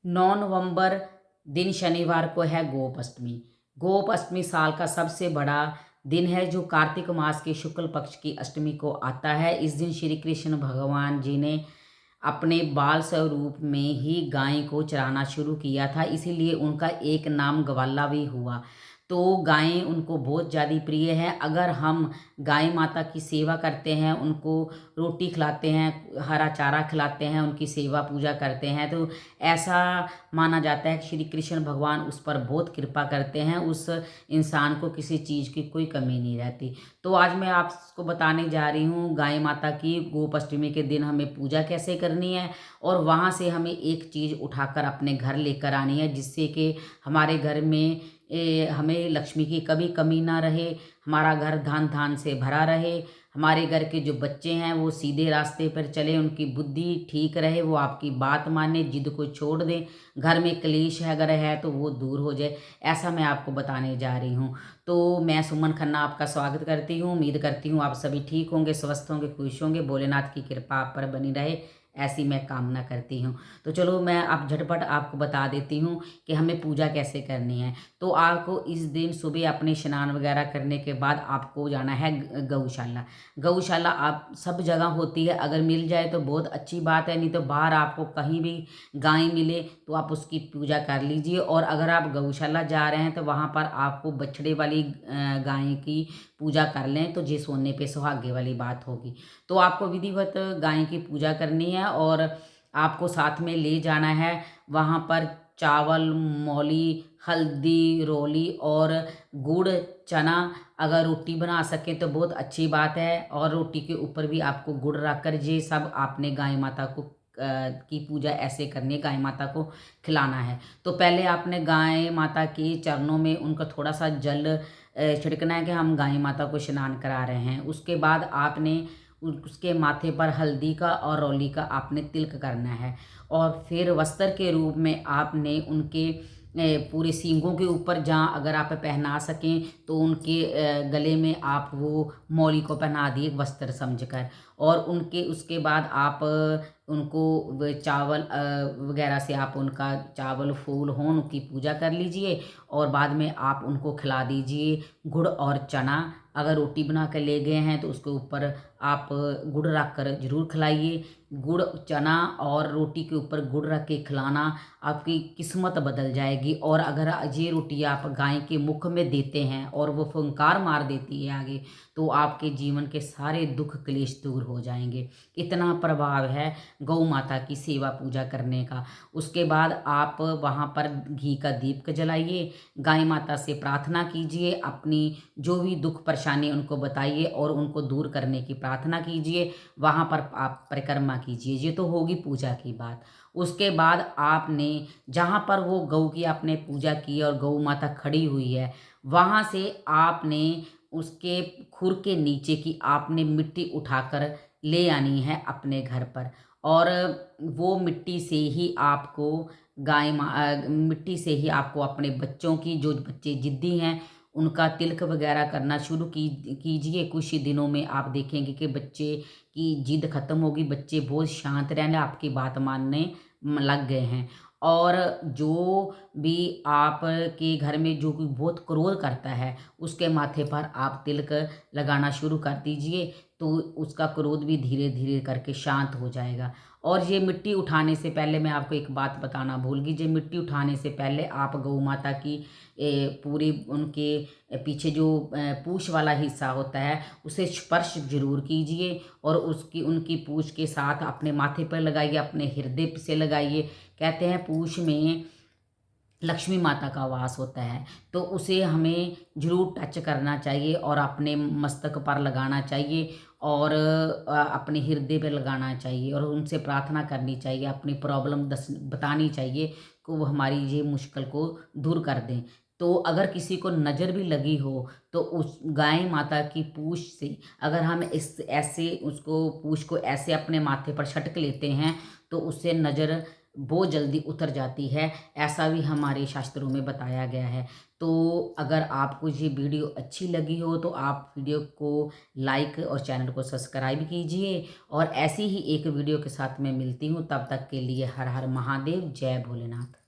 9 नवंबर दिन शनिवार को है गोप अष्टमी। गोप अष्टमी साल का सबसे बड़ा दिन है जो कार्तिक मास के शुक्ल पक्ष की अष्टमी को आता है। इस दिन श्री कृष्ण भगवान जी ने अपने बाल स्वरूप में ही गाय को चराना शुरू किया था, इसीलिए उनका एक नाम ग्वाला भी हुआ। तो गायें उनको बहुत ज़्यादा प्रिय है। अगर हम गाय माता की सेवा करते हैं, उनको रोटी खिलाते हैं, हरा चारा खिलाते हैं, उनकी सेवा पूजा करते हैं, तो ऐसा माना जाता है कि श्री कृष्ण भगवान उस पर बहुत कृपा करते हैं, उस इंसान को किसी चीज़ की कोई कमी नहीं रहती। तो आज मैं आपको बताने जा रही हूँ गाय माता की गोप अष्टमी के दिन हमें पूजा कैसे करनी है, और वहाँ से हमें एक चीज़ उठाकर अपने घर लेकर आनी है, जिससे कि हमारे घर में हमें लक्ष्मी की कभी कमी ना रहे, हमारा घर धन धान से भरा रहे, हमारे घर के जो बच्चे हैं वो सीधे रास्ते पर चले, उनकी बुद्धि ठीक रहे, वो आपकी बात माने, जिद को छोड़ दें, घर में क्लेश अगर है तो वो दूर हो जाए। ऐसा मैं आपको बताने जा रही हूँ। तो मैं सुमन खन्ना आपका स्वागत करती हूँ। उम्मीद करती हूँ आप सभी ठीक होंगे, स्वस्थ होंगे, खुश होंगे, भोलेनाथ की कृपा आप पर बनी रहे, ऐसी मैं कामना करती हूँ। तो चलो मैं अब झटपट आपको बता देती हूँ कि हमें पूजा कैसे करनी है। तो आपको इस दिन सुबह अपने स्नान वगैरह करने के बाद आपको जाना है गौशाला। गौशाला आप सब जगह होती है, अगर मिल जाए तो बहुत अच्छी बात है, नहीं तो बाहर आपको कहीं भी गाय मिले तो आप उसकी पूजा कर लीजिए। और अगर आप गौशाला जा रहे हैं तो वहाँ पर आपको बछड़े वाली गाय की पूजा कर लें, तो ये सोने पे सुहागे वाली बात होगी। तो आपको विधिवत गाय की पूजा करनी है, और आपको साथ में ले जाना है वहाँ पर चावल, मौली, हल्दी, रोली और गुड़, चना। अगर रोटी बना सकें तो बहुत अच्छी बात है, और रोटी के ऊपर भी आपको गुड़ रख कर ये सब आपने गाय माता को की पूजा ऐसे करनी है, गाय माता को खिलाना है। तो पहले आपने गाय माता के चरणों में उनका थोड़ा सा जल छिड़कना है कि हम गाय माता को स्नान करा रहे हैं। उसके बाद आपने उसके माथे पर हल्दी का और रौली का आपने तिलक करना है, और फिर वस्त्र के रूप में आपने उनके पूरे सींगों के ऊपर, जहाँ अगर आप पहना सकें तो उनके गले में आप वो मौली को पहना दिए वस्त्र समझकर। और उनके उसके बाद आप उनको चावल वगैरह से आप उनका चावल फूल हों उनकी पूजा कर लीजिए, और बाद में आप उनको खिला दीजिए गुड़ और चना। अगर रोटी बना कर ले गए हैं तो उसके ऊपर आप गुड़ रख कर ज़रूर खिलाइए। गुड़, चना और रोटी के ऊपर गुड़ रख के खिलाना, आपकी किस्मत बदल जाएगी। और अगर ये रोटी आप गाय के मुख में देते हैं और वो फुंकार मार देती है आगे, तो आपके जीवन के सारे दुख क्लेश दूर हो जाएंगे। इतना प्रभाव है गौ माता की सेवा पूजा करने का। उसके बाद आप वहाँ पर घी का दीप जलाइए, गाय माता से प्रार्थना कीजिए, अपनी जो भी दुख परेशानी उनको बताइए और उनको दूर करने की प्रार्थना कीजिए। वहाँ पर आप परिक्रमा कीजिए। ये तो होगी पूजा की बात। उसके बाद आपने जहाँ पर वो गौ की आपने पूजा की और गौ माता खड़ी हुई है, वहाँ से आपने उसके खुर के नीचे की आपने मिट्टी उठाकर ले आनी है अपने घर पर। और वो मिट्टी से ही आपको मिट्टी से ही आपको अपने बच्चों की, जो बच्चे ज़िद्दी हैं, उनका तिलक वगैरह करना शुरू कीजिए। कुछ ही दिनों में आप देखेंगे कि बच्चे की ज़िद ख़त्म होगी, बच्चे बहुत शांत रहने, आपकी बात मानने लग गए हैं। और जो भी आपके घर में जो भी बहुत क्रोध करता है, उसके माथे पर आप तिलक लगाना शुरू कर दीजिए, तो उसका क्रोध भी धीरे धीरे करके शांत हो जाएगा। और ये मिट्टी उठाने से पहले मैं आपको एक बात बताना भूल गई। ये मिट्टी उठाने से पहले आप गौ माता की पूरी उनके पीछे जो पूँछ वाला हिस्सा होता है उसे स्पर्श जरूर कीजिए, और उसकी उनकी पूँछ के साथ अपने माथे पर लगाइए, अपने हृदय से लगाइए। कहते हैं पूँछ में लक्ष्मी माता का वास होता है, तो उसे हमें ज़रूर टच करना चाहिए और अपने मस्तक पर लगाना चाहिए, और अपने हृदय पे लगाना चाहिए, और उनसे प्रार्थना करनी चाहिए, अपनी प्रॉब्लम बतानी चाहिए कि वो हमारी ये मुश्किल को दूर कर दें। तो अगर किसी को नज़र भी लगी हो तो उस गाय माता की पूँछ से अगर हम इस ऐसे उसको पूँछ को ऐसे अपने माथे पर छटक लेते हैं, तो उससे नज़र वो जल्दी उतर जाती है, ऐसा भी हमारे शास्त्रों में बताया गया है। तो अगर आपको ये वीडियो अच्छी लगी हो तो आप वीडियो को लाइक और चैनल को सब्सक्राइब कीजिए, और ऐसी ही एक वीडियो के साथ मैं मिलती हूँ। तब तक के लिए हर हर महादेव, जय भोलेनाथ।